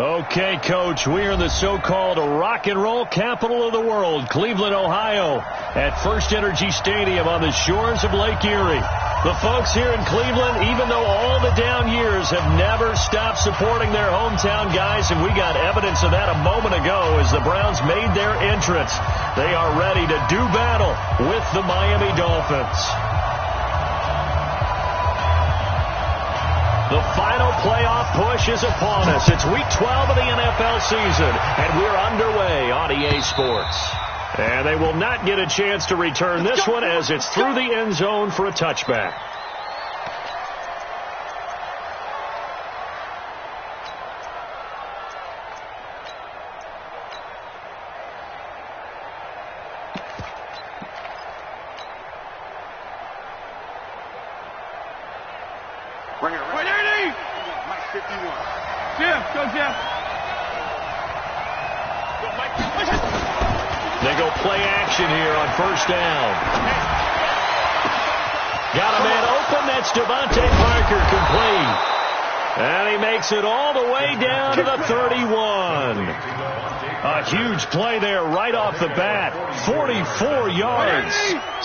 Okay, Coach, we are in the so-called rock and roll capital of the world, Cleveland, Ohio, at First Energy Stadium on the shores of Lake Erie. The folks here in Cleveland, even though all the down years, have never stopped supporting their hometown guys, and we got evidence of that a moment ago as the Browns made their entrance. They are ready to do battle with the Miami Dolphins. The final playoff push is upon us. It's Week 12 of the NFL season, and we're underway on EA Sports. And they will not get a chance to return this one as it's through the end zone for a touchback. They go play action here on first down. Got a man open. That's Devontae Parker, complete. And he makes it all the way down to the 31. A huge play there right off the bat. 44 yards.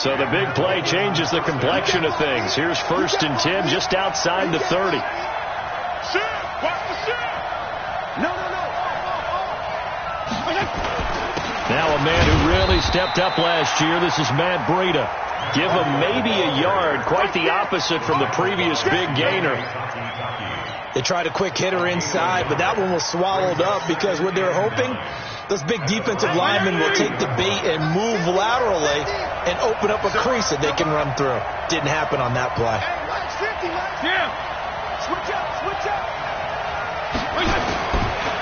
So the big play changes the complexion of things. Here's 1st and 10 just outside the 30. Now a man who really stepped up last year. This is Matt Breida. Give him maybe a yard. Quite the opposite from the previous big gainer. They tried a quick hitter inside, but that one was swallowed up because what they're hoping, those big defensive linemen will take the bait and move laterally and open up a crease that they can run through. Didn't happen on that play.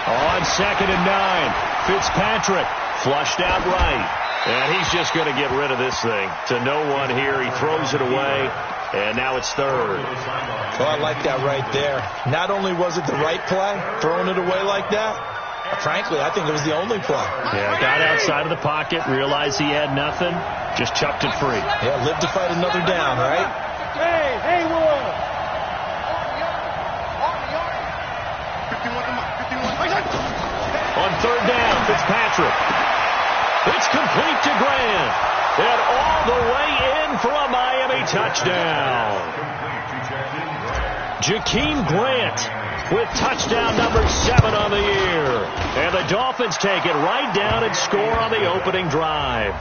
On 2nd and 9, Fitzpatrick flushed out right. And he's just going to get rid of this thing. To no one here. He throws it away. And now it's 3rd. Well, I like that right there. Not only was it the right play, throwing it away like that, frankly, I think it was the only play. Yeah, got outside of the pocket, realized he had nothing, just chucked it free. Yeah, live to fight another down, right? Hey, Will. On 3rd down, Fitzpatrick. It's complete to Grant. And all the way in for a Miami touchdown. Jakeem Grant with touchdown number 7 on the year. And the Dolphins take it right down and score on the opening drive.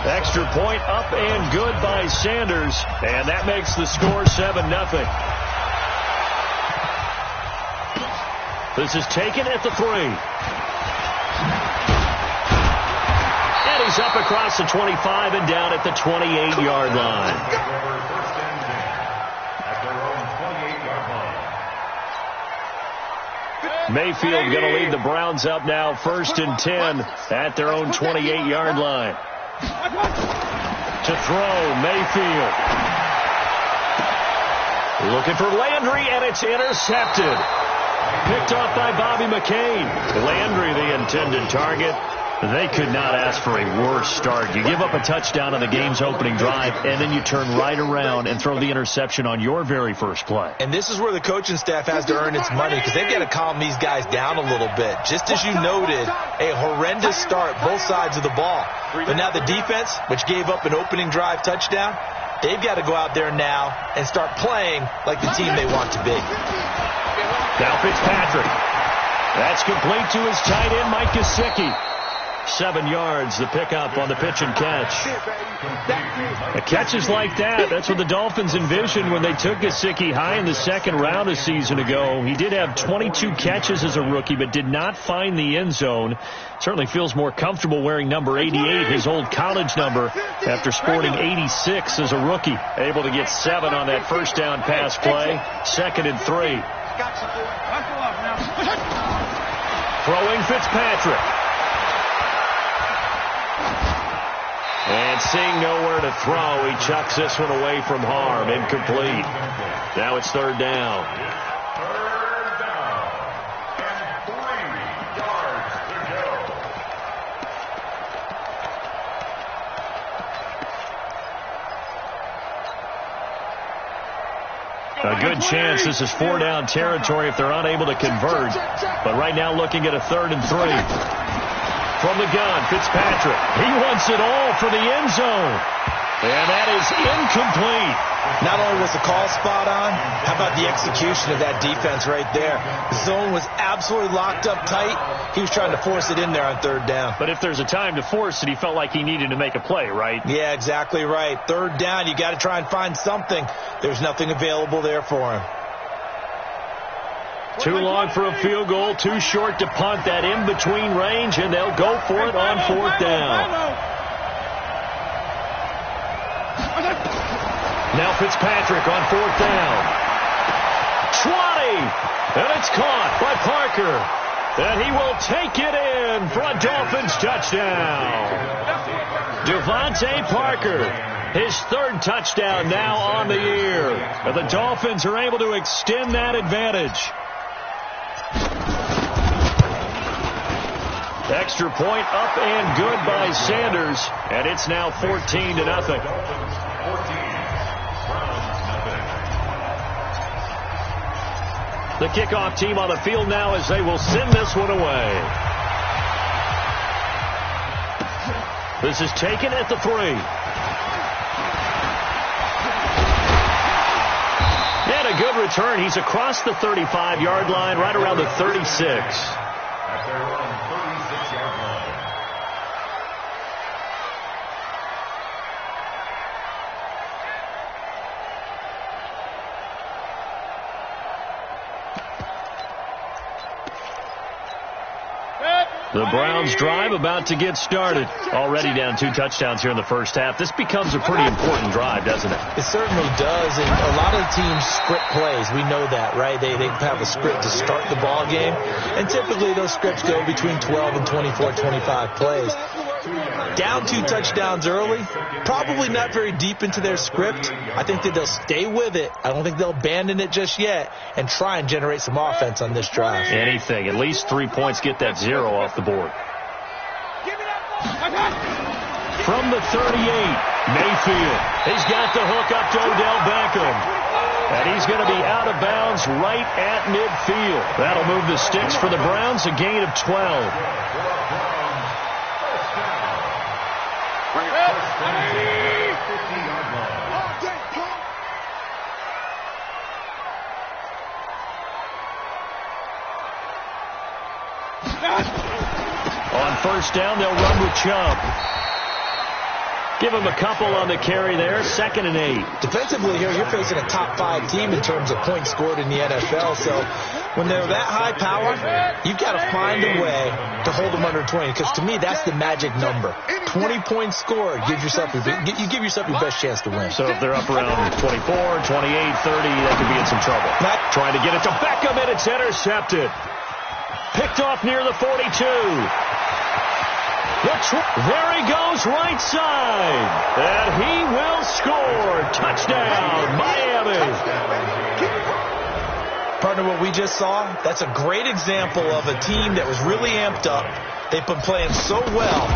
Extra point up and good by Sanders. And that makes the score 7-0. This is taken at the 3. And he's up across the 25 and down at the 28-yard line. Mayfield going to lead the Browns up now 1st and 10 at their own 28-yard line. To throw, Mayfield. Looking for Landry, and it's intercepted. Picked off by Bobby McCain. Landry, the intended target. They could not ask for a worse start. You give up a touchdown on the game's opening drive, and then you turn right around and throw the interception on your very first play. And this is where the coaching staff has to earn its money because they've got to calm these guys down a little bit. Just as you noted, a horrendous start both sides of the ball. But now the defense, which gave up an opening drive touchdown, they've got to go out there now and start playing like the team they want to be. Now Fitzpatrick. That's complete to his tight end, Mike Gesicki. 7 yards, the pickup on the pitch and catch. Catches like that, that's what the Dolphins envisioned when they took Gesicki high in the 2nd round a season ago. He did have 22 catches as a rookie, but did not find the end zone. Certainly feels more comfortable wearing number 88, his old college number, after sporting 86 as a rookie. Able to get 7 on that first down pass play. 2nd and 3. Throwing Fitzpatrick. And seeing nowhere to throw, he chucks this one away from harm. Incomplete. Now it's 3rd down. A good chance this is 4-down territory if they're unable to convert. But right now looking at a 3rd and 3. From the gun, Fitzpatrick. He wants it all for the end zone. And that is incomplete. Not only was the call spot on, how about the execution of that defense right there? The zone was absolutely locked up tight. He was trying to force it in there on 3rd down. But if there's a time to force it, he felt like he needed to make a play, right? Yeah, exactly right. 3rd down, you got to try and find something. There's nothing available there for him. Too long for a field goal, too short to punt. That in-between range, and they'll go for it on 4th down. Now Fitzpatrick on 4th down. 20! And it's caught by Parker. And he will take it in for a Dolphins touchdown. Devontae Parker, his 3rd touchdown now on the year. And the Dolphins are able to extend that advantage. Extra point up and good by Sanders. And it's now 14-0. The kickoff team on the field now as they will send this one away. This is taken at the 3. And a good return. He's across the 35-yard line, right around the 36. The Browns drive about to get started. Already down 2 touchdowns here in the first half. This becomes a pretty important drive, doesn't it? It certainly does, and a lot of the teams script plays. We know that, right? They have a script to start the ball game, and typically those scripts go between 12 and 24, 25 plays. Down 2 touchdowns early, probably not very deep into their script. I think that they'll stay with it. I don't think they'll abandon it just yet and try and generate some offense on this drive. Anything. At least 3 points, get that 0 off the board. From the 38, Mayfield. He's got the hook up to Odell Beckham. And he's going to be out of bounds right at midfield. That'll move the sticks for the Browns, a gain of 12. On 1st down, they'll run with Chubb. Give him a couple on the carry there. 2nd and 8. Defensively here, you're facing a top 5 team in terms of points scored in the NFL. So when they're that high power, you've got to find a way to hold them under 20. Because to me, that's the magic number. 20 points scored. You give yourself your best chance to win. So if they're up around 24, 28, 30, they could be in some trouble. Trying to get it to Beckham, and it's intercepted. Picked off near the 42. There he goes, right side. And he will score. Touchdown, Miami. Partner, what we just saw, that's a great example of a team that was really amped up. They've been playing so well,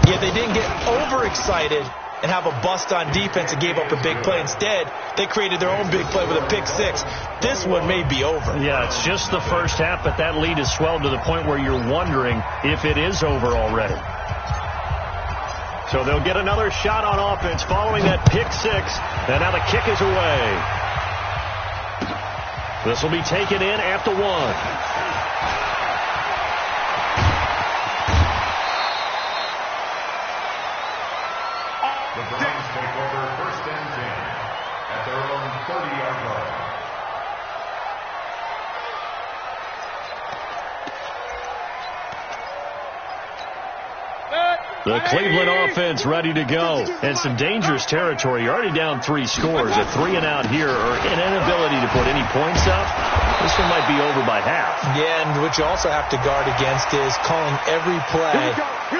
yet they didn't get overexcited and have a bust on defense and gave up a big play. Instead, they created their own big play with a pick 6. This one may be over. Yeah, it's just the first half, but that lead has swelled to the point where you're wondering if it is over already. So they'll get another shot on offense following that pick 6, and now the kick is away. This will be taken in at the 1. The Browns take over 1st and 10 at their own 30-yard line. The Cleveland offense ready to go. And some dangerous territory. You're already down 3 scores. A 3-and-out here, or an inability to put any points up. This one might be over by half. Yeah, and what you also have to guard against is calling every play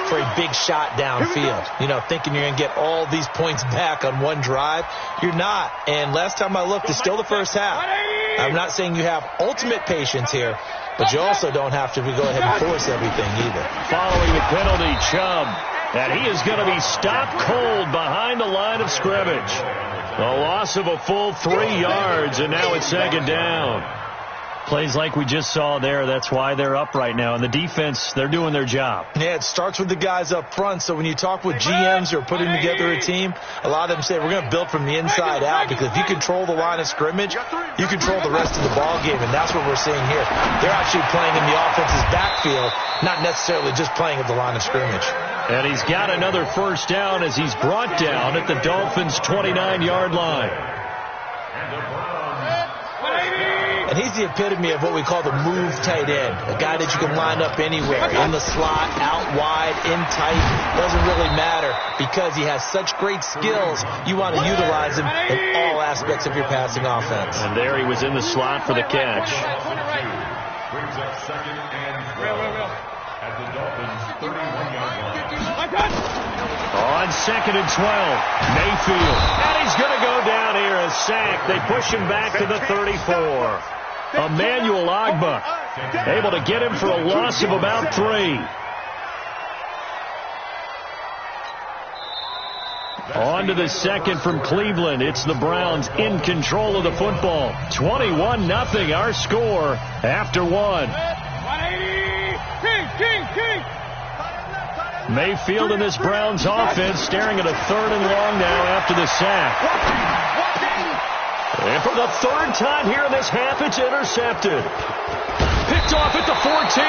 for a big shot downfield. You know, thinking you're going to get all these points back on one drive. You're not. And last time I looked, it's still the first half. I'm not saying you have ultimate patience here, but you also don't have to go ahead and force everything either. Following the penalty, Chubb And he is going to be stopped cold behind the line of scrimmage. A loss of a full 3 yards, and now it's second down. Plays like we just saw there, that's why they're up right now. And the defense, they're doing their job. Yeah, it starts with the guys up front. So when you talk with GMs who are putting together a team, a lot of them say we're going to build from the inside out, because if you control the line of scrimmage, you control the rest of the ball game, and that's what we're seeing here. They're actually playing in the offense's backfield, not necessarily just playing at the line of scrimmage. And he's got another first down as he's brought down at the Dolphins' 29-yard line. And he's the epitome of what we call the move tight end, a guy that you can line up anywhere, in the slot, out wide, in tight, doesn't really matter, because he has such great skills. You want to utilize him in all aspects of your passing offense. And there he was in the slot for the catch. Brings up second and 12 at the Dolphins' 31-yard line. On second and 12, Mayfield. And he's going to go down here, a sack. They push him back to the 34. Emmanuel Ogbah able to get him for a loss of about 3. On to the second from Cleveland. It's the Browns in control of the football. 21-0 our score after 1. Mayfield in this Browns offense staring at a 3rd and long now after the sack. And for the 3rd time here in this half, it's intercepted. Picked off at the 14.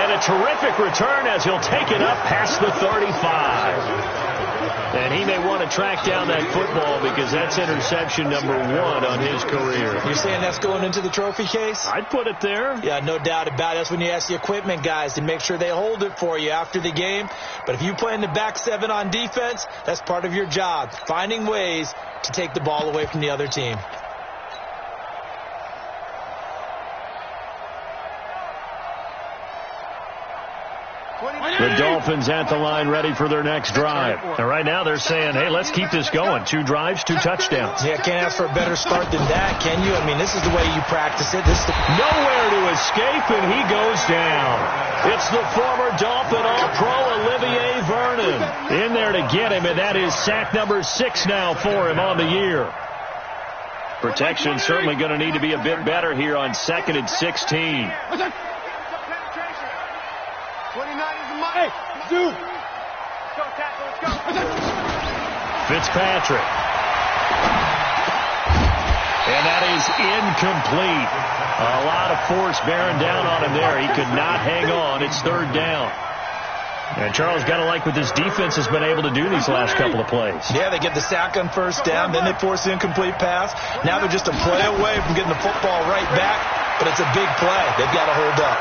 And a terrific return as he'll take it up past the 35. And he may want to track down that football, because that's interception number 1 on his career. You're saying that's going into the trophy case? I'd put it there. Yeah, no doubt about it. That's when you ask the equipment guys to make sure they hold it for you after the game. But if you play in the back 7 on defense, that's part of your job, finding ways to take the ball away from the other team. The Dolphins at the line, ready for their next drive. And right now they're saying, hey, let's keep this going. 2 drives, 2 touchdowns. Yeah, can't ask for a better start than that, can you? I mean, this is the way you practice it. Nowhere to escape, and he goes down. It's the former Dolphin All-Pro Olivier Vernon in there to get him, and that is sack number 6 now for him on the year. Protection certainly going to need to be a bit better here on 2nd and 16. Fitzpatrick. And that is incomplete. A lot of force bearing down on him there. He could not hang on. It's 3rd down. And Charles, got to like what this defense has been able to do these last couple of plays. Yeah, they get the sack on 1st down, then they force the incomplete pass. Now they're just a play away from getting the football right back, but it's a big play. They've got to hold up.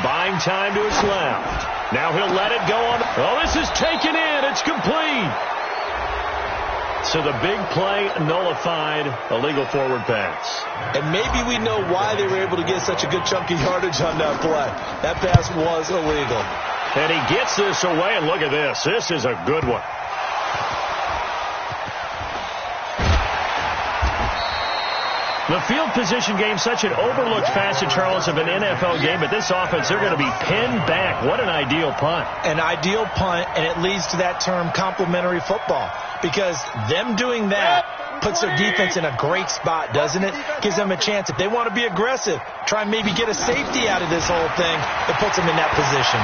Buying time to his left. Now he'll let it go on. Oh, this is taken in. It's complete. So the big play nullified, a legal forward pass. And maybe we know why they were able to get such a good chunk of yardage on that play. That pass was illegal. And he gets this away, and look at this. This is a good one. The field position game, such an overlooked facet, Charles, of an NFL game. But this offense, they're going to be pinned back. What an ideal punt. An ideal punt, and it leads to that term complementary football. Because them doing that puts their defense in a great spot, doesn't it? Gives them a chance. If they want to be aggressive, try and maybe get a safety out of this whole thing, it puts them in that position.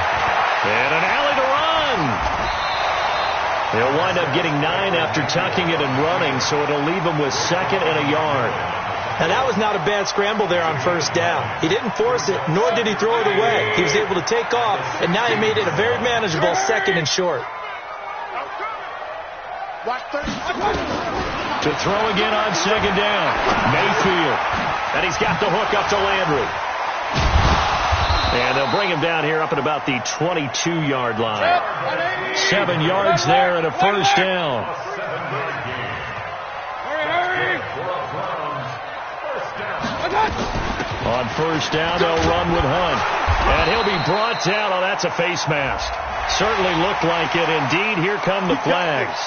And an alley to run. They'll wind up getting 9 after tucking it and running, so it'll leave them with 2nd and a yard. Now, that was not a bad scramble there on 1st down. He didn't force it, nor did he throw it away. He was able to take off, and now he made it a very manageable 2nd and short. To throw again on 2nd down. Mayfield. And he's got the hook up to Landry. And they'll bring him down here up at about the 22-yard line. 7 yards there and a 1st down. On 1st down, they'll run with Hunt. And he'll be brought down. Oh, that's a face mask. Certainly looked like it. Indeed, here come the flags.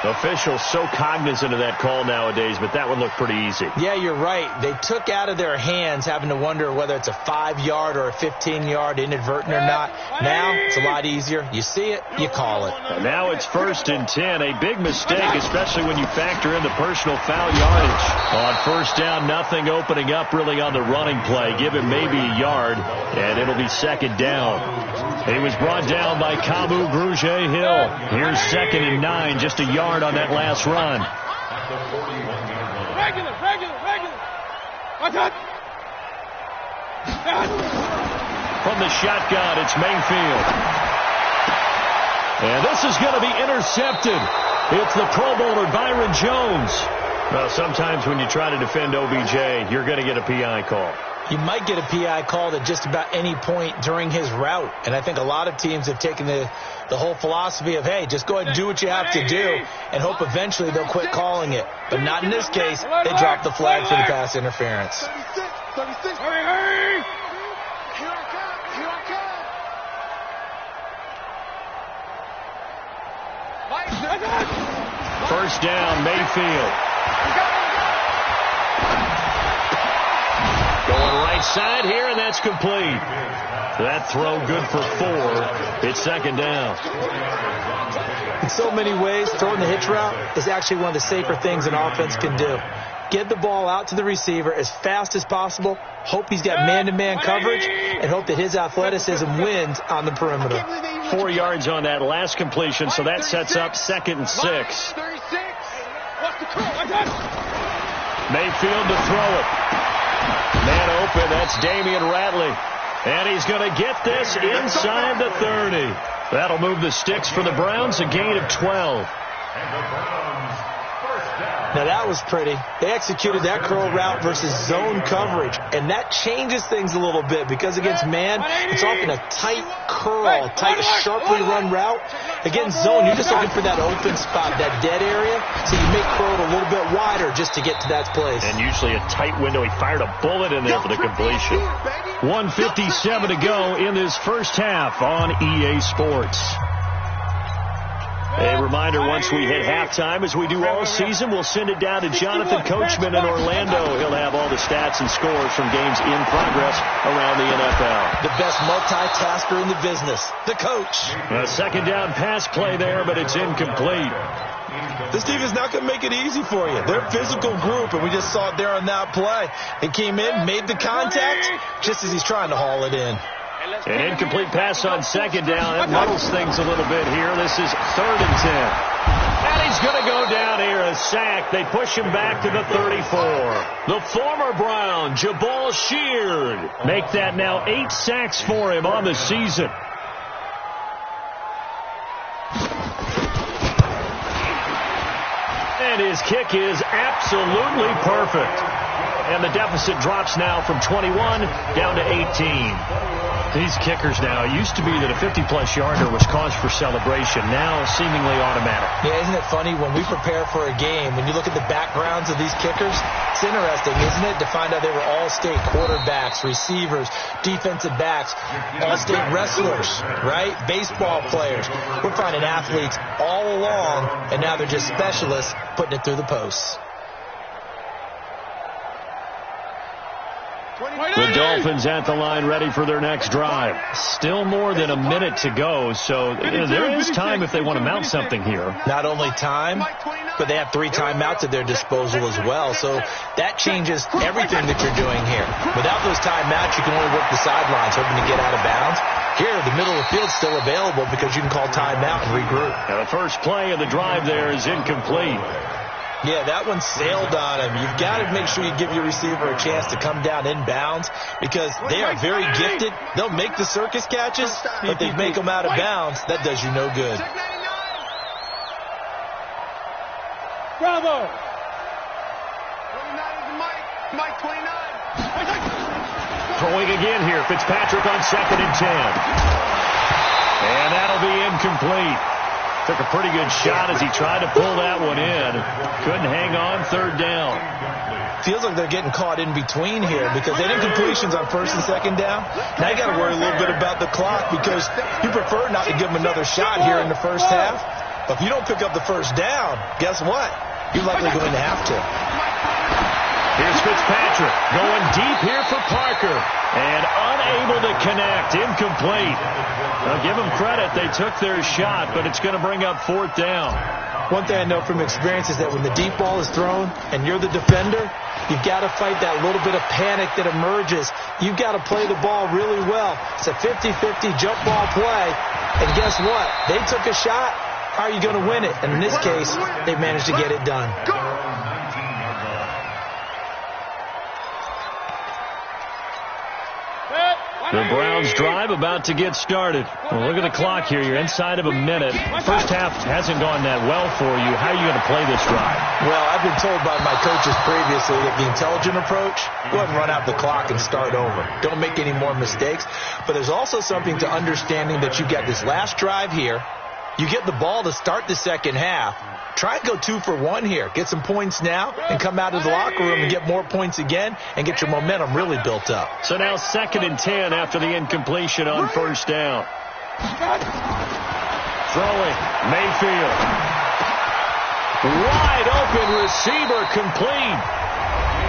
Officials so cognizant of that call nowadays, but that one looked pretty easy. Yeah, you're right. They took out of their hands having to wonder whether it's a 5-yard or a 15-yard inadvertent or not. Now it's a lot easier. You see it, you call it. And now it's 1st and 10. A big mistake, especially when you factor in the personal foul yardage. On 1st down, nothing opening up really on the running play. Give him maybe a yard, and it'll be 2nd down. He was brought down by Kamu Grugier-Hill. Here's 2nd and 9, just a yard on that last run. Regular. From the shotgun, it's Mayfield. And this is going to be intercepted. It's the Pro Bowler Byron Jones. Well, sometimes when you try to defend OBJ, you're going to get a PI call. You might get a PI called at just about any point during his route. And I think a lot of teams have taken the whole philosophy of, hey, just go ahead and do what you have to do and hope eventually they'll quit calling it. But not in this case. They dropped the flag for the pass interference. 36. Hurry. Here I come. 1st down, Mayfield. Going right side here, and that's complete. That throw good for 4. It's 2nd down. In so many ways, throwing the hitch route is actually one of the safer things an offense can do. Get the ball out to the receiver as fast as possible, hope he's got man-to-man coverage, and hope that his athleticism wins on the perimeter. 4 yards on that last completion, so that sets up 2nd and 6. Mayfield to throw it. Man open, that's Damian Ratley. And he's going to get this inside the 30. That'll move the sticks for the Browns, a gain of 12. Now that was pretty. They executed that curl route versus zone coverage, and that changes things a little bit because against man, it's often a tight curl, tight, sharply run route. Against zone, you're just looking for that open spot, that dead area, so you make curl a little bit wider just to get to that place. And usually a tight window. He fired a bullet in there for the completion. 1:57 to go in this first half on EA Sports. A reminder, once we hit halftime, as we do all season, we'll send it down to Jonathan Coachman in Orlando. He'll have all the stats and scores from games in progress around the NFL. The best multitasker in the business, the coach. A 2nd down pass play there, but it's incomplete. This team is not going to make it easy for you. They're a physical group, and we just saw it there on that play. They came in, made the contact, just as he's trying to haul it in. An incomplete pass on 2nd down. That muddles things a little bit here. This is 3rd and 10. And he's going to go down here, a sack. They push him back to the 34. The former Brown, Jabal Sheard, make that now 8 sacks for him on the season. And his kick is absolutely perfect. And the deficit drops now from 21 down to 18. These kickers now, it used to be that a 50-plus yarder was cause for celebration. Now seemingly automatic. Yeah, isn't it funny when we prepare for a game, when you look at the backgrounds of these kickers, it's interesting, isn't it, to find out they were all-state quarterbacks, receivers, defensive backs, all-state wrestlers, right? Baseball players. We're finding athletes all along, and now they're just specialists putting it through the posts. The Dolphins at the line ready for their next drive. Still more than a minute to go, so there is time if they want to mount something here. Not only time, but they have 3 timeouts at their disposal as well, so that changes everything that you're doing here. Without those timeouts, you can only work the sidelines, hoping to get out of bounds. Here, the middle of the field's still available because you can call timeout and regroup. Now the first play of the drive there is incomplete. Yeah, that one sailed on him. You've got to make sure you give your receiver a chance to come down inbounds because they are very gifted. They'll make the circus catches, but they make them out of bounds. That does you no good. Bravo. 29 is Mike 29. Throwing again here. Fitzpatrick on 2nd and 10. And that'll be incomplete. Took a pretty good shot as he tried to pull that one in. Couldn't hang on. 3rd down. Feels like they're getting caught in between here because they did completions on 1st and 2nd down. Now you got to worry a little bit about the clock because you prefer not to give them another shot here in the first half. If you don't pick up the first down, guess what? You're likely going to have to. Here's Fitzpatrick going deep here for Parker. And unable to connect. Incomplete. Now, give them credit. They took their shot, but it's going to bring up 4th down. One thing I know from experience is that when the deep ball is thrown and you're the defender, you've got to fight that little bit of panic that emerges. You've got to play the ball really well. It's a 50-50 jump ball play. And guess what? They took a shot. How are you going to win it? And in this case, they managed to get it done. The Browns drive about to get started. Well, look at the clock here. You're inside of a minute. First half hasn't gone that well for you. How are you going to play this drive? Well, I've been told by my coaches previously that the intelligent approach, go ahead and run out the clock and start over. Don't make any more mistakes. But there's also something to understanding that you've got this last drive here. You get the ball to start the second half. Try and go 2 for 1 here. Get some points now and come out of the locker room and get more points again and get your momentum really built up. So now 2nd and 10 after the incompletion on first down. Throwing, Mayfield. Wide open receiver complete.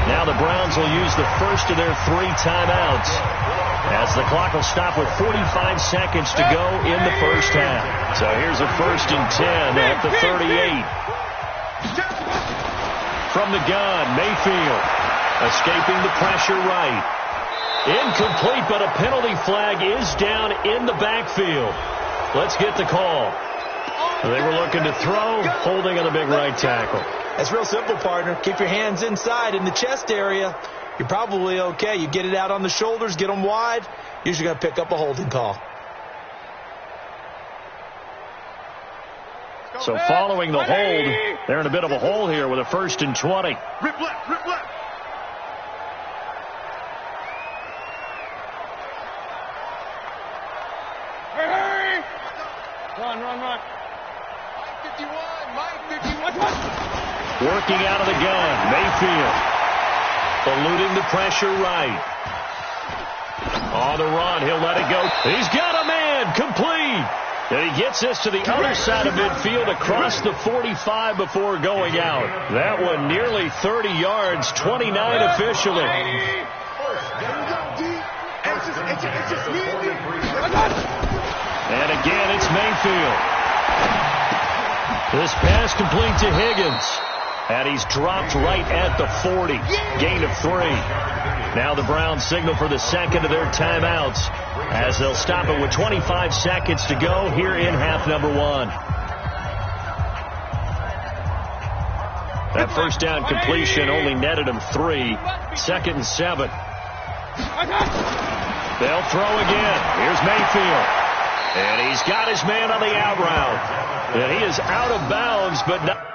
Now the Browns will use the first of their 3 timeouts as the clock will stop with 45 seconds to go in the first half. So here's a 1st and 10 at the 38. From the gun, Mayfield escaping the pressure right. Incomplete, but a penalty flag is down in the backfield. Let's get the call. They were looking to throw, holding on the big right tackle. That's real simple, partner. Keep your hands inside in the chest area. You're probably okay. You get it out on the shoulders, get them wide. Usually going to pick up a holding call. So following the hold, they're in a bit of a hole here with a 1st and 20. Rip left, rip left. Hey! Run. 51, Mike, 51. Working out of the gun, Mayfield. Eluding the pressure right. On the run, he'll let it go. He's got a man, complete. And he gets this to the other side of midfield across the 45 before going out. That one nearly 30 yards, 29 officially. And again, it's Mayfield. This pass complete to Higgins. And he's dropped right at the 40. Gain of 3. Now the Browns signal for the 2nd of their timeouts as they'll stop it with 25 seconds to go here in half number 1. That first down completion only netted him 3. 2nd and 7. They'll throw again. Here's Mayfield. And he's got his man on the out route. And he is out of bounds, but not.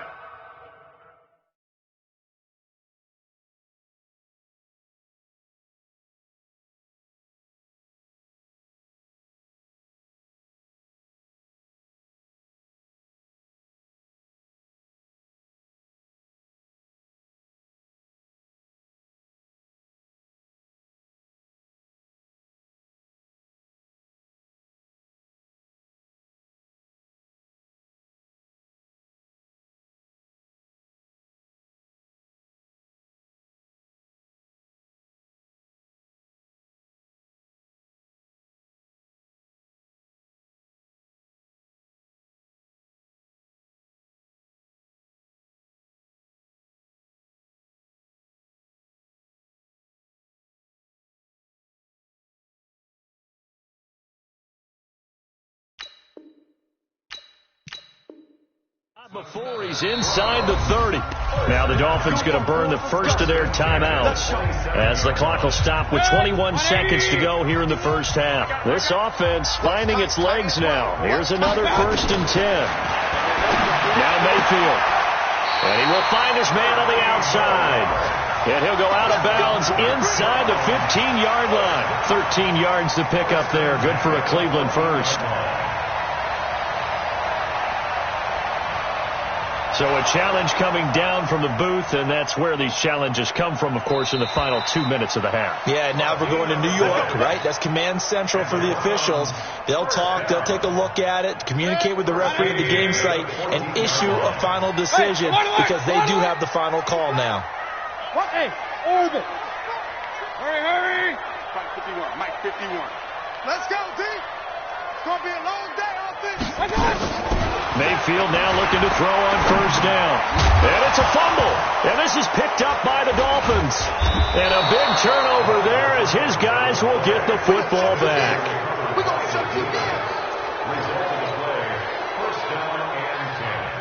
Before he's inside the 30. Now the Dolphins going to burn the first of their timeouts as the clock will stop with 21 seconds to go here in the first half. This offense finding its legs now. Here's another 1st and 10. Now Mayfield. And he will find his man on the outside. And he'll go out of bounds inside the 15-yard line. 13 yards to pick up there. Good for a Cleveland first. So a challenge coming down from the booth, and that's where these challenges come from, of course, in the final 2 minutes of the half. Yeah, now we're going to New York, right? That's command central for the officials. They'll talk, they'll take a look at it, communicate with the referee at the game site, and issue a final decision because they do have the final call now. Hey, over. Hurry. Mike 51, Mike 51. Let's go, D. It's going to be a long day on this. Mayfield now looking to throw on first down. And it's a fumble. And this is picked up by the Dolphins. And a big turnover there as his guys will get the football back. We're going to shut you down. Result of the play, first down and 10.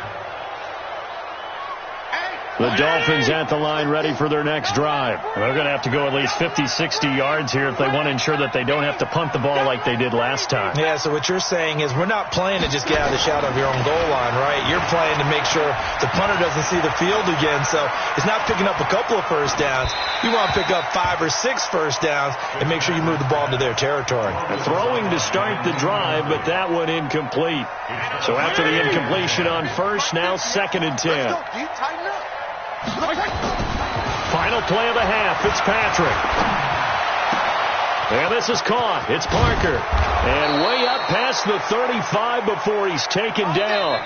The Dolphins at the line ready for their next drive. They're going to have to go at least 50, 60 yards here if they want to ensure that they don't have to punt the ball like they did last time. Yeah, so what you're saying is we're not playing to just get out of the shadow of your own goal line, right? You're playing to make sure the punter doesn't see the field again. So it's not picking up a couple of first downs. You want to pick up 5 or 6 first downs and make sure you move the ball into their territory. Throwing to start the drive, but that one incomplete. So after the incompletion on first, now 2nd and 10. Let's go, D. Tighten up. Final play of the half, Fitzpatrick. And this is caught. It's Parker. And way up past the 35 before he's taken down.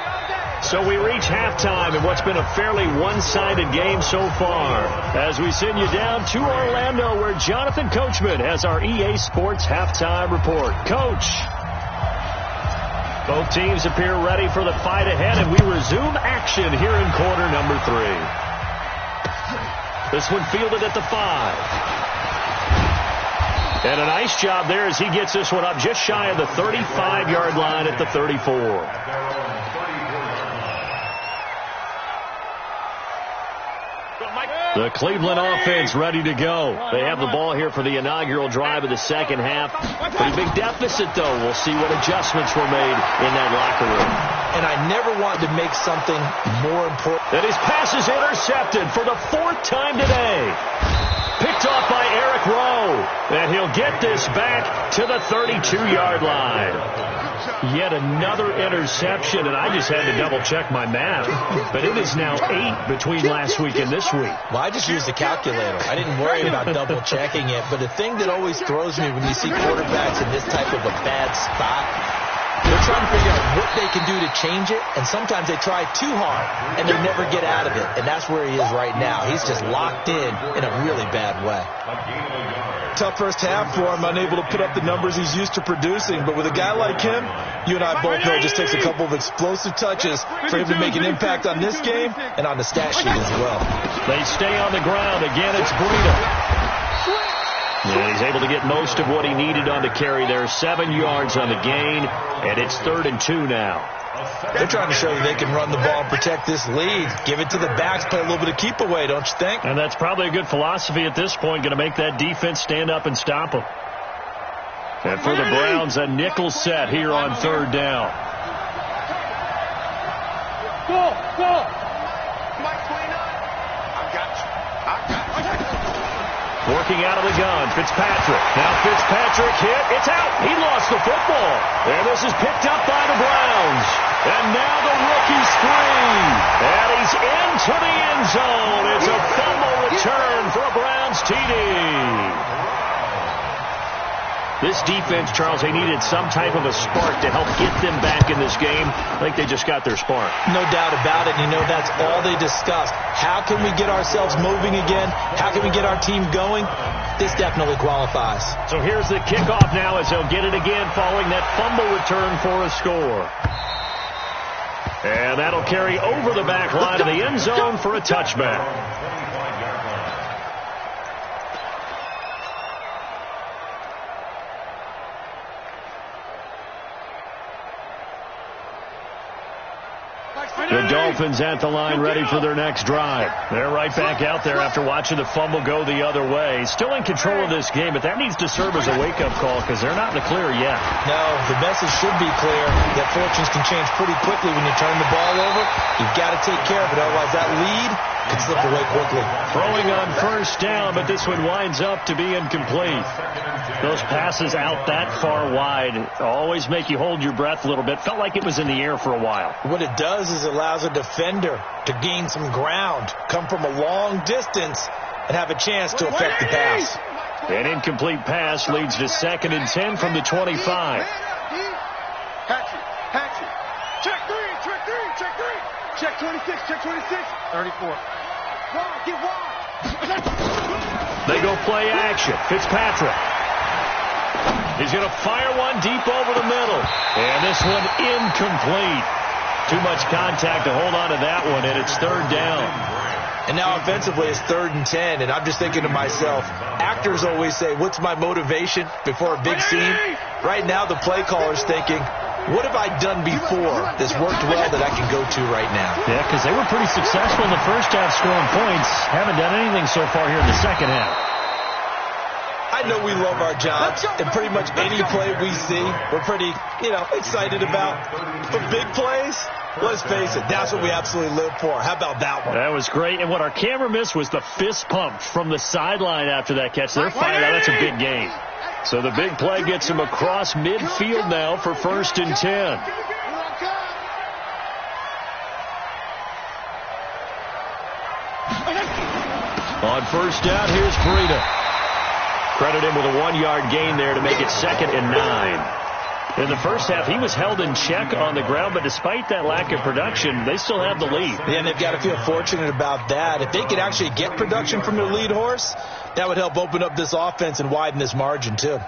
So we reach halftime in what's been a fairly one-sided game so far. As we send you down to Orlando, where Jonathan Coachman has our EA Sports halftime report. Coach. Both teams appear ready for the fight ahead, and we resume action here in quarter number 3. This one fielded at the 5. And a nice job there as he gets this one up just shy of the 35-yard line at the 34. The Cleveland offense ready to go. They have the ball here for the inaugural drive of the second half. Pretty big deficit, though. We'll see what adjustments were made in that locker room. And I never wanted to make something more important. And his pass is intercepted for the 4th time today. Picked off by Eric Rowe. And he'll get this back to the 32-yard line. Yet another interception, and I just had to double-check my math. But it is now 8 between last week and this week. Well, I just used a calculator. I didn't worry about double-checking it. But the thing that always throws me when you see quarterbacks in this type of a bad spot, they're trying to figure out what they can do to change it, and sometimes they try too hard, and they never get out of it. And that's where he is right now. He's just locked in a really bad way. Tough first half for him, unable to put up the numbers he's used to producing. But with a guy like him, you and I both know it just takes a couple of explosive touches for him to make an impact on this game and on the stat sheet as well. They stay on the ground. Again, it's Breida. And he's able to get most of what he needed on the carry there. 7 yards on the gain, and it's 3rd and 2 now. They're trying to show that they can run the ball and protect this lead. Give it to the backs, play a little bit of keep away, don't you think? And that's probably a good philosophy at this point, going to make that defense stand up and stop them. And for the Browns, a nickel set here on 3rd down. Go. Mike 29. I got you. Working out of the gun, Fitzpatrick. Now Fitzpatrick hit. It's out. He lost the football. And this is picked up by the Browns. And now the rookie screen. And he's into the end zone. It's a fumble return for a Browns TD. This defense, Charles, they needed some type of a spark to help get them back in this game. I think they just got their spark. No doubt about it. You know, that's all they discussed. How can we get ourselves moving again? How can we get our team going? This definitely qualifies. So here's the kickoff now as they'll get it again following that fumble return for a score. And that'll carry over the back line of the end zone for a touchback. The Dolphins at the line ready for their next drive. They're right back out there after watching the fumble go the other way. Still in control of this game, but that needs to serve as a wake-up call because they're not in the clear yet. No, the message should be clear that fortunes can change pretty quickly when you turn the ball over. You've got to take care of it, otherwise that lead could slip away quickly. Throwing on first down, but this one winds up to be incomplete. Those passes out that far wide always make you hold your breath a little bit. Felt like it was in the air for a while. What it does is it allows a defender to gain some ground, come from a long distance, and have a chance to affect the pass. An incomplete pass leads to 2nd and 10 from the 25. Hatchet. Check three. Check 26, check 26. 34. Wide, get wide. They go play action. Fitzpatrick. He's going to fire one deep over the middle. And this one incomplete. Too much contact to hold on to that one, and it's 3rd down. And now offensively it's 3rd and 10, and I'm just thinking to myself, actors always say, what's my motivation before a big scene? Right now the play caller's thinking, what have I done before that's worked well that I can go to right now? Yeah, because they were pretty successful in the first half scoring points. Haven't done anything so far here in the second half. I know we love our jobs, and pretty much any play we see, we're pretty, excited about. But big plays, let's face it, that's what we absolutely live for. How about that one? That was great. And what our camera missed was the fist pump from the sideline after that catch. They're fired out. That's a big gain. So the big play gets him across midfield now for 1st and 10. On first down, here's Breida. Credit him with a 1-yard gain there to make it 2nd and 9. In the first half, he was held in check on the ground, but despite that lack of production, they still have the lead. Yeah, and they've got to feel fortunate about that. If they could actually get production from their lead horse, that would help open up this offense and widen this margin, too.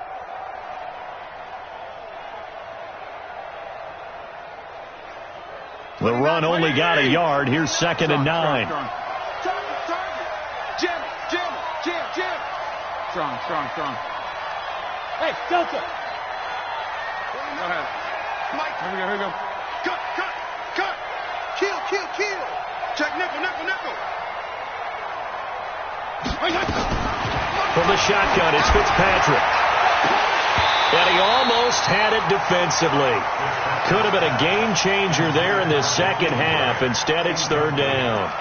The run only got a yard. Here's 2nd and 9. Jim. Strong. Hey, Delta. Go ahead. Mike. Here we go. Cut. Kill. Check nickel. From the shotgun, it's Fitzpatrick. And he almost had it defensively. Could have been a game changer there in this second half. Instead, it's 3rd down.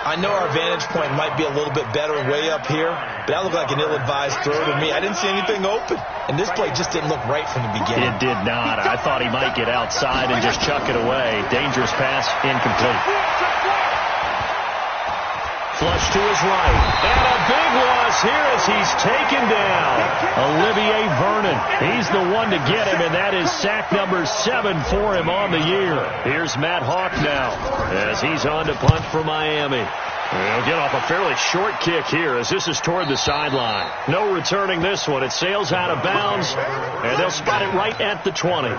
I know our vantage point might be a little bit better way up here, but that looked like an ill-advised throw to me. I didn't see anything open, and this play just didn't look right from the beginning. It did not. I thought he might get outside and just chuck it away. Dangerous pass, incomplete. Flush to his right. And a big loss here as he's taken down. Olivier Vernon. He's the one to get him, and that is sack number 7 for him on the year. Here's Matt Hawk now as he's on to punt for Miami. They'll get off a fairly short kick here as this is toward the sideline. No returning this one. It sails out of bounds, and they'll spot it right at the 20.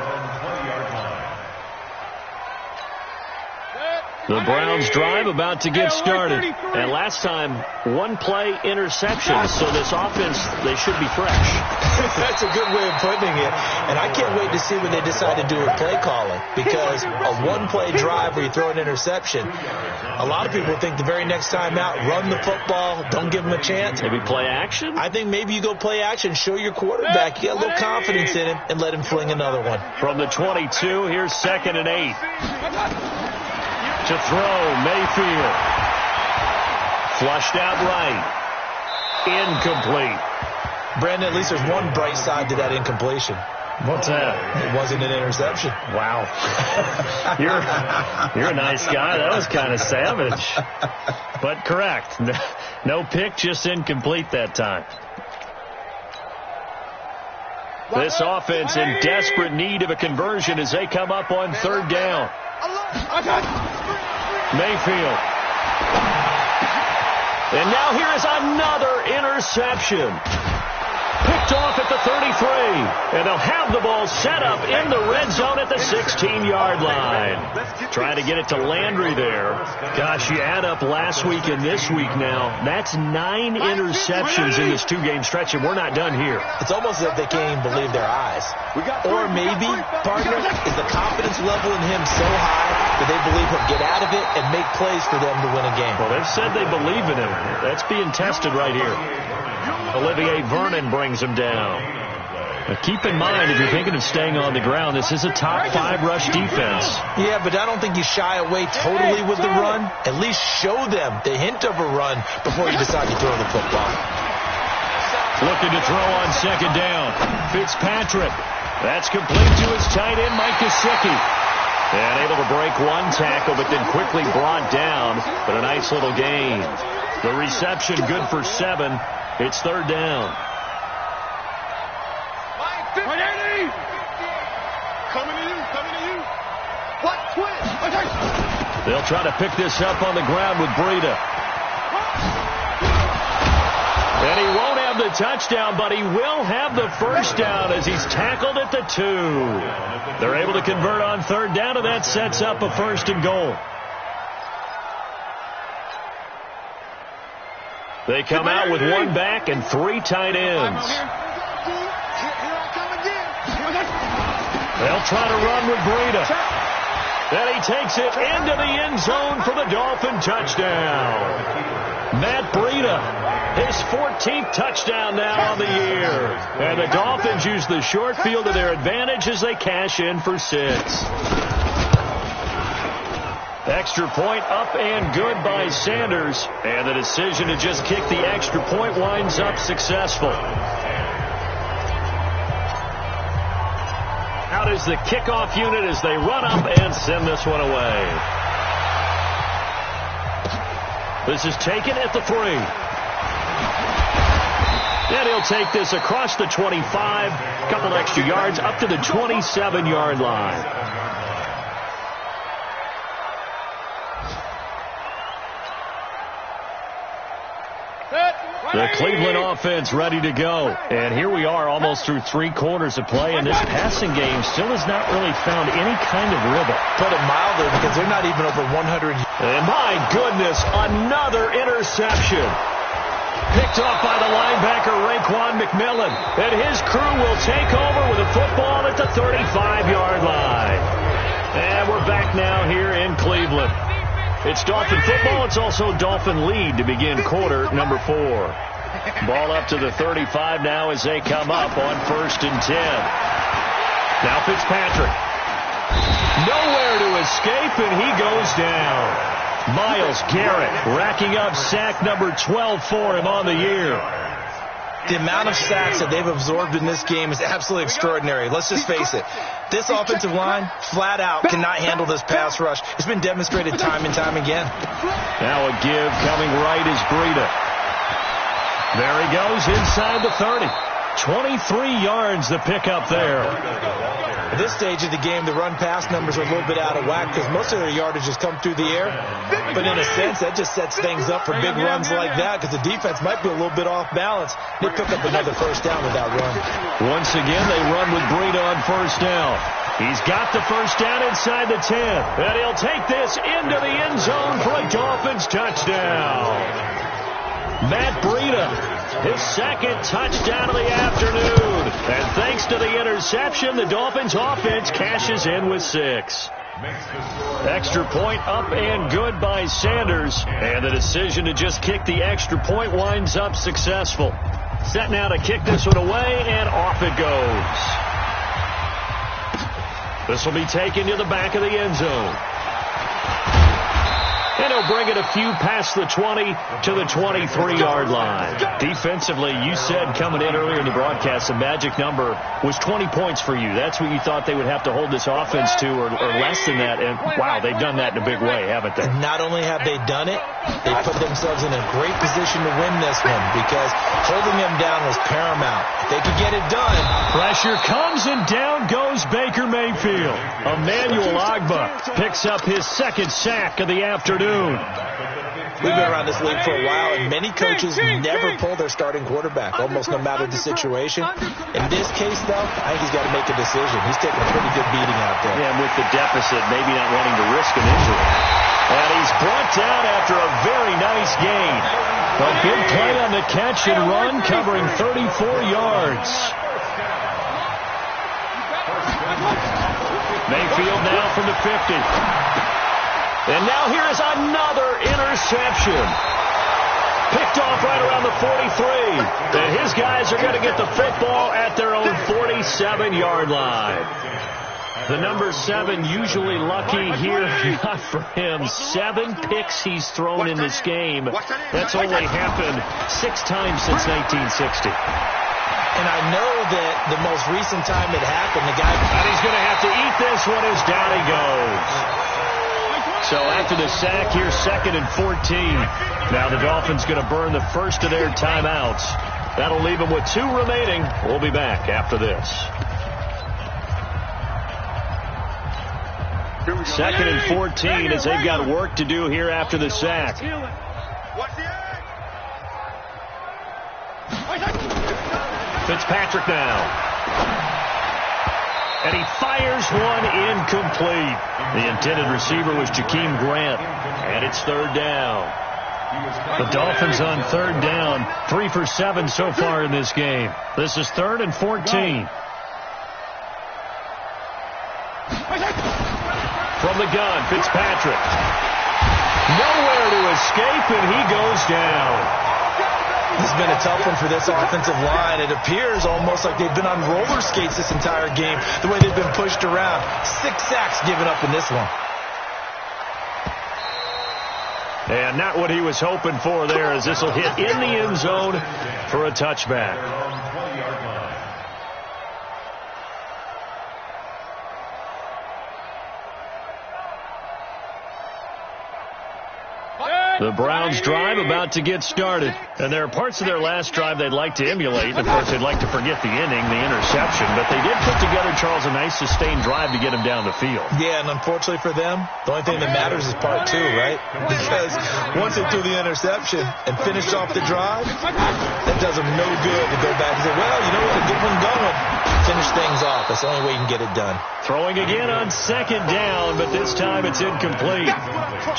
The Browns drive about to get started. And last time, 1-play interception. So this offense, they should be fresh. That's a good way of putting it. And I can't wait to see when they decide to do a play calling. Because a 1-play drive where you throw an interception, a lot of people think the very next time out, run the football, don't give them a chance. Maybe play action? I think maybe you go play action, show your quarterback, you get a little confidence in him, and let him fling another one. From the 22, here's 2nd and 8. To throw, Mayfield. Flushed out right. Incomplete. Brandon, at least there's one bright side to that incompletion. What's that? It wasn't an interception. Wow. You're a nice guy. That was kind of savage. But correct. No pick, just incomplete that time. This offense in desperate need of a conversion as they come up on 3rd down. Mayfield. And now here is another interception. Picked off at the 33. And they'll have the ball set up in the red zone at the 16-yard line. Trying to get it to Landry there. Gosh, you add up last week and this week now. That's 9 interceptions in this 2-game stretch, and we're not done here. It's almost as if they can't even believe their eyes. Or maybe, partner, is the confidence level in him so high that they believe he'll get out of it and make plays for them to win a game. Well, they've said they believe in him. That's being tested right here. Olivier Vernon brings him down. Keep in mind, if you're thinking of staying on the ground, this is a top 5 rush defense. Yeah, but I don't think you shy away totally with the run. At least show them the hint of a run before you decide to throw the football. Looking to throw on second down. Fitzpatrick. That's complete to his tight end, Mike Gesicki. And able to break one tackle, but then quickly brought down. But a nice little gain. The reception good for 7. It's third down. Coming to you. What? Twitch. They'll try to pick this up on the ground with Breida. And he won't have the touchdown, but he will have the first down as he's tackled at the 2. They're able to convert on third down, and that sets up a first and goal. They come out with 1 back and 3 tight ends. They'll try to run with Breida. Then he takes it into the end zone for the Dolphin touchdown. Matt Breida, his 14th touchdown now on the year. And the Dolphins use the short field to their advantage as they cash in for 6. Extra point up and good by Sanders. And the decision to just kick the extra point winds up successful. Out is the kickoff unit as they run up and send this one away. This is taken at the 3. And he'll take this across the 25. Couple extra yards up to the 27-yard line. The Cleveland offense ready to go. And here we are almost through 3 quarters of play, and this passing game still has not really found any kind of rhythm. Put it mildly, because they're not even over 100. And my goodness, another interception. Picked off by the linebacker, Raekwon McMillan. And his crew will take over with a football at the 35-yard line. And we're back now here in Cleveland. It's Dolphin football. It's also Dolphin lead to begin quarter number 4. Ball up to the 35 now as they come up on 1st and 10. Now Fitzpatrick. Nowhere to escape, and he goes down. Myles Garrett racking up sack number 12 for him on the year. The amount of sacks that they've absorbed in this game is absolutely extraordinary. Let's just face it. This offensive line, flat out, cannot handle this pass rush. It's been demonstrated time and time again. Now a give coming right is Breida. There he goes inside the 30. 23 yards the pickup there. At this stage of the game, the run-pass numbers are a little bit out of whack because most of their yardage has come through the air. But in a sense, that just sets things up for big runs like that because the defense might be a little bit off balance. They pick up another first down with that run. Once again, they run with Breida on first down. He's got the first down inside the 10. And he'll take this into the end zone for a Dolphins touchdown. Matt Breida, his 2nd touchdown of the afternoon. And thanks to the interception, the Dolphins offense cashes in with 6. Extra point up and good by Sanders. And the decision to just kick the extra point winds up successful. Set now to kick this one away, and off it goes. This will be taken to the back of the end zone. And he'll bring it a few past the 20 to the 23-yard line. Defensively, you said coming in earlier in the broadcast, the magic number was 20 points for you. That's what you thought they would have to hold this offense to, or less than that. And, wow, they've done that in a big way, haven't they? Not only have they done it, they put themselves in a great position to win this one because holding them down was paramount. If they could get it done. Pressure comes, and down goes Baker Mayfield. Emmanuel Ogbah picks up his 2nd sack of the afternoon. We've been around this league for a while, and many coaches never pull their starting quarterback, almost no matter the situation. In this case, though, I think he's got to make a decision. He's taking a pretty good beating out there. Yeah, with the deficit, maybe not wanting to risk an injury. And he's brought down after a very nice gain. A big play on the catch and run, covering 34 yards. Mayfield now from the 50. And now here's another interception. Picked off right around the 43. And his guys are going to get the football at their own 47-yard line. The number 7 usually lucky here, not for him. 7 picks he's thrown in this game. That's only happened 6 times since 1960. And I know that the most recent time it happened, the guy... And he's going to have to eat this one as down he goes. So after the sack here, 2nd and 14. Now the Dolphins going to burn the first of their timeouts. That'll leave them with 2 remaining. We'll be back after this. 2nd and 14 as they've got work to do here after the sack. Fitzpatrick now. And he fires one incomplete. The intended receiver was Jakeem Grant. And it's 3rd down. The Dolphins on 3rd down. 3 for 7 so far in this game. This is 3rd and 14. From the gun, Fitzpatrick. Nowhere to escape, and he goes down. This has been a tough one for this offensive line. It appears almost like they've been on roller skates this entire game, the way they've been pushed around. 6 sacks given up in this one. And not what he was hoping for there, as this will hit in the end zone for a touchback. The Browns' drive about to get started. And there are parts of their last drive they'd like to emulate. Of course, they'd like to forget the inning, the interception. But they did put together, Charles, a nice sustained drive to get him down the field. Yeah, and unfortunately for them, the only thing that matters is part 2, right? Because once they threw the interception and finished off the drive, that does them no good to go back and say, well, you know what, a good one going. Finish things off. That's the only way you can get it done. Throwing again on 2nd down, but this time it's incomplete.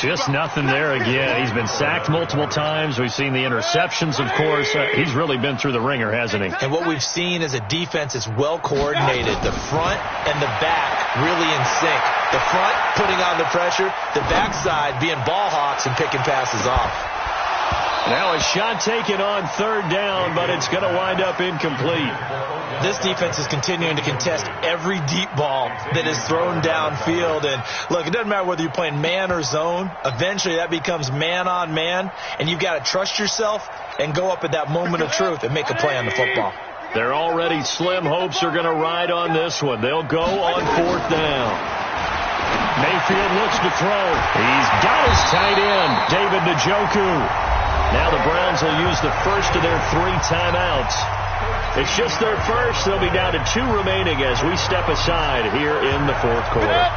Just nothing there again. He's been sacked multiple times. We've seen the interceptions, of course. He's really been through the ringer, hasn't he? And what we've seen is a defense that's well coordinated. The front and the back really in sync. The front putting on the pressure, the backside being ball hawks and picking passes off. Now a shot taken on 3rd down, but it's going to wind up incomplete. This defense is continuing to contest every deep ball that is thrown downfield. And look, it doesn't matter whether you're playing man or zone. Eventually that becomes man on man, and you've got to trust yourself and go up at that moment of truth and make a play on the football. Their already slim hopes are going to ride on this one. They'll go on 4th down. Mayfield looks to throw. He's got his tight end, David Njoku. Now the Browns will use the first of their 3 timeouts. It's just their first. They'll be down to 2 remaining as we step aside here in the 4th quarter.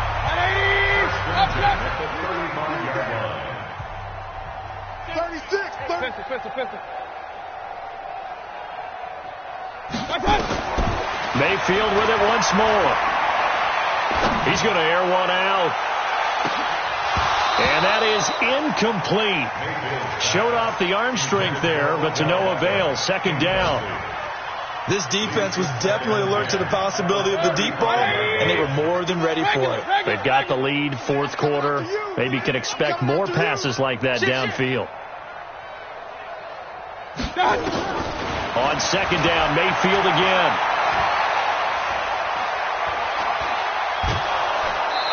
Mayfield with it once more. He's going to air one out. And that is incomplete. Showed off the arm strength there, but to no avail. 2nd down. This defense was definitely alert to the possibility of the deep ball, and they were more than ready for it. They've got the lead, 4th quarter. Maybe can expect more passes like that downfield. On 2nd down, Mayfield again.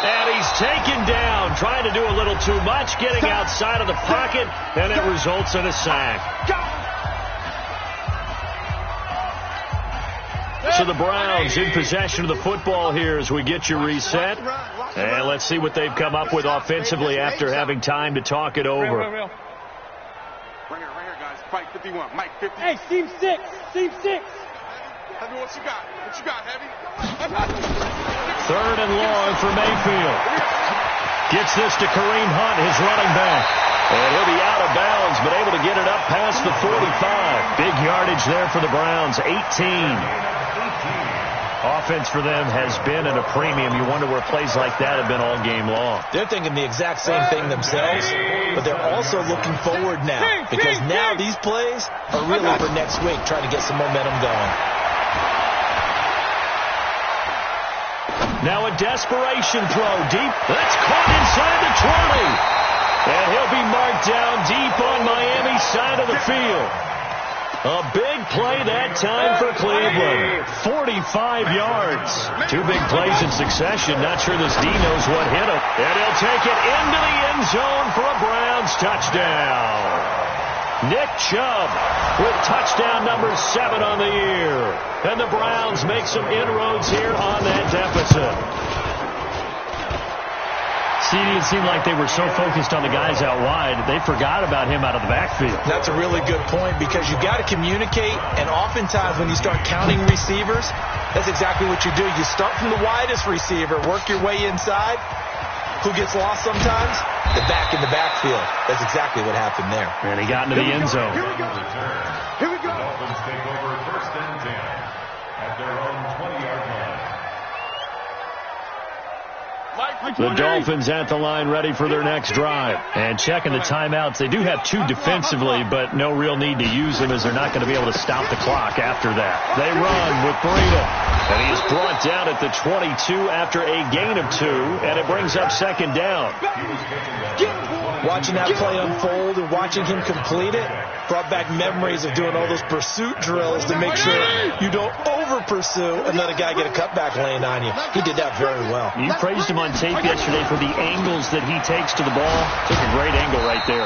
And he's taken down, trying to do a little too much, getting outside of the pocket, and it results in a sack. So the Browns in possession of the football here as we get you reset. And let's see what they've come up with offensively after having time to talk it over. Right here, guys. Mike 51. Mike 50. Hey, Team 6. Team 6. Heavy, what you got? What you got, Heavy? 3rd and long for Mayfield. Gets this to Kareem Hunt, his running back. And he'll be out of bounds, but able to get it up past the 45. Big yardage there for the Browns, 18. Offense for them has been at a premium. You wonder where plays like that have been all game long. They're thinking the exact same thing themselves, but they're also looking forward now, because now these plays are really for next week, trying to get some momentum going. Now a desperation throw deep. That's caught inside the 20. And he'll be marked down deep on Miami's side of the field. A big play that time for Cleveland. 45 yards. Two big plays in succession. Not sure this D knows what hit him. And he'll take it into the end zone for a Browns touchdown. Nick Chubb with touchdown number 7 on the year. And the Browns make some inroads here on that deficit. It seemed like they were so focused on the guys out wide, they forgot about him out of the backfield. That's a really good point because you got to communicate, and oftentimes when you start counting receivers, that's exactly what you do. You start from the widest receiver, work your way inside. Who gets lost sometimes? The back in the backfield. That's exactly what happened there. And he got into the end zone. Here we go. Here we go. The Dolphins take over first and 10 at their own 20-yard line. The Dolphins at the line ready for their next drive. And checking the timeouts. They do have 2 defensively, but no real need to use them as they're not going to be able to stop the clock after that. They run with Burrito. And he is brought down at the 22 after a gain of 2, and it brings up second down. Watching that play unfold and watching him complete it brought back memories of doing all those pursuit drills to make sure you don't over-pursue and let a guy get a cutback lane on you. He did that very well. You praised him on tape yesterday for the angles that he takes to the ball. Took a great angle right there.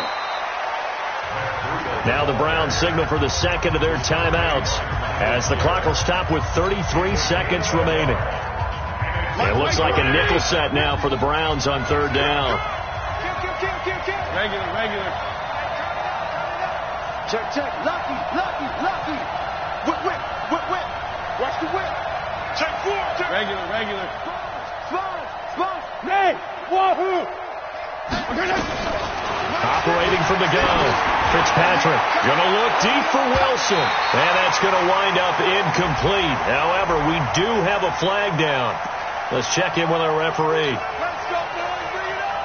Now the Browns signal for the second of their timeouts as the clock will stop with 33 seconds remaining. It looks like a nickel set now for the Browns on third down. Regular. Check. Lucky. Whip. Watch the whip. Check 4. Regular. Slide. Hey, wahoo. Operating from the gun. Fitzpatrick going to look deep for Wilson. And that's going to wind up incomplete. However, we do have a flag down. Let's check in with our referee. Let's go, boys. Bring it up.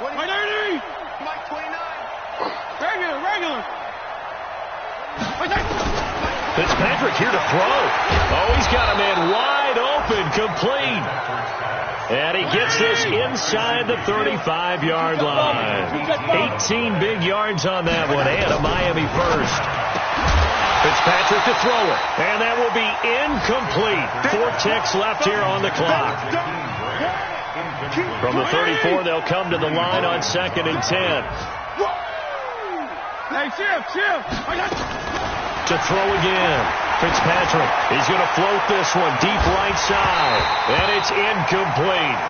20. Mike 29. Regular. Fitzpatrick here to throw. Oh, he's got a man wide open, complete. And he gets this inside the 35-yard line. 18 big yards on that one, and a Miami first. Fitzpatrick to throw it, and that will be incomplete. 4 ticks left here on the clock. From the 34, they'll come to the line on 2nd and 10. Hey, chill. To throw again. Fitzpatrick, he's going to float this one deep right side. And it's incomplete.